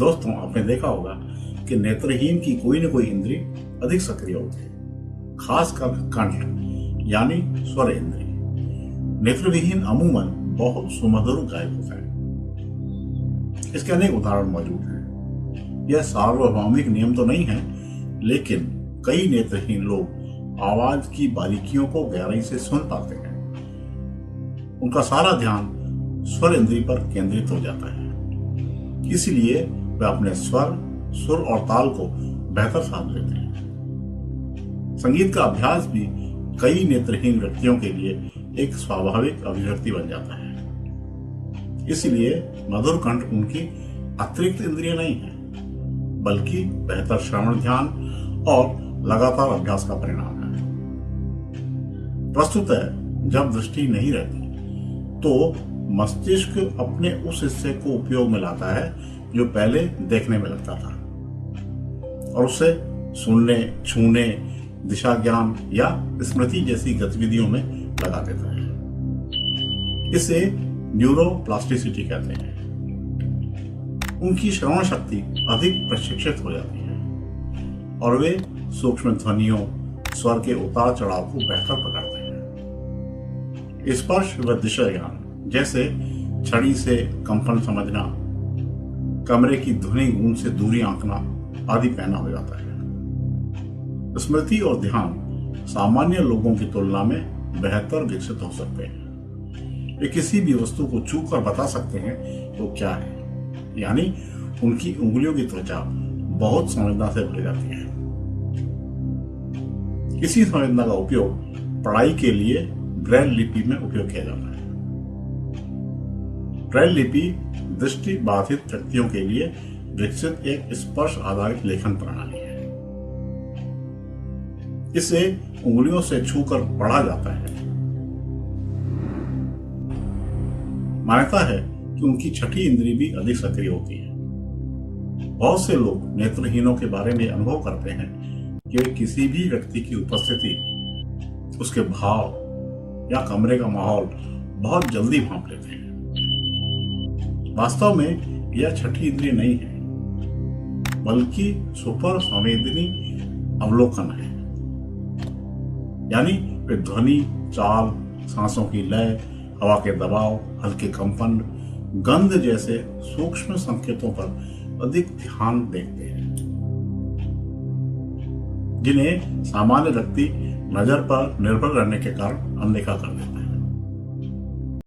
दोस्तों, आपने देखा होगा कि नेत्रहीन की कोई न कोई इंद्रिय अधिक सक्रिय होती है, खासकर कंठ यानी स्वर इंद्रिय। नेत्रविहीन अमूमन बहुत सुमधुर गायक होता है। इसके अनेक उदाहरण मौजूद हैं। यह सार्वभौमिक नियम तो नहीं है, लेकिन कई नेत्रहीन लोग आवाज की बारीकियों को गहराई से सुन पाते हैं। उनका सारा ध्यान स्वर इंद्रिय पर केंद्रित हो जाता है, इसलिए वे अपने स्वर, सुर और ताल को बेहतर साध लेते हैं। संगीत का अभ्यास भी कई नेत्रहीन व्यक्तियों के लिए एक स्वाभाविक अभिव्यक्ति बन जाता है। इसलिए मधुर कंठ उनकी अतिरिक्त इंद्रिय नहीं है, बल्कि बेहतर श्रवण, ध्यान और लगातार अभ्यास का परिणाम है। प्रस्तुतः जब दृष्टि नहीं रहती तो मस्तिष्क अपने उस हिस्से को उपयोग में लाता है जो पहले देखने में लगता था, और उसे सुनने, छूने, दिशा ज्ञान या स्मृति जैसी गतिविधियों में लगा देता है। इसे न्यूरोप्लास्टिसिटी कहते हैं। उनकी श्रवण शक्ति अधिक प्रशिक्षित हो जाती है और वे सूक्ष्म ध्वनियों, स्वर के उतार चढ़ाव को बेहतर पकड़ते हैं। स्पर्श व दिशा ज्ञान जैसे छड़ी से कंपन समझना, कमरे की ध्वनि गूंज से दूरी आंकना आदि पैना हो जाता है। स्मृति और ध्यान सामान्य लोगों की तुलना में बेहतर विकसित हो सकते हैं। वे किसी भी वस्तु को छू कर बता सकते हैं वो क्या है, यानी उनकी उंगलियों की त्वचा बहुत संवेदना से भरी जाती है। इसी संवेदना का उपयोग पढ़ाई के लिए ब्रेल लिपि में उपयोग किया जाता है। ब्रेल लिपि दृष्टि बाधित व्यक्तियों के लिए विकसित एक स्पर्श आधारित लेखन प्रणाली है। इसे उंगलियों से छूकर पढ़ा जाता है। मान्यता है कि उनकी छठी इंद्रिय भी अधिक सक्रिय होती है। बहुत से लोग नेत्रहीनों के बारे में अनुभव करते हैं कि वे किसी भी व्यक्ति की उपस्थिति, उसके भाव या कमरे का माहौल बहुत जल्दी भांप लेते हैं। वास्तव में यह छठी इंद्रिय नहीं है, बल्कि सुपर संवेदनी अवलोकन है। यानी वे ध्वनि, चाल, सांसों की लय, हवा के दबाव, हल्के कंपन, गंध जैसे सूक्ष्म संकेतों पर अधिक ध्यान देते हैं, जिन्हें सामान्य व्यक्ति नजर पर निर्भर रहने के कारण अनदेखा कर देता है।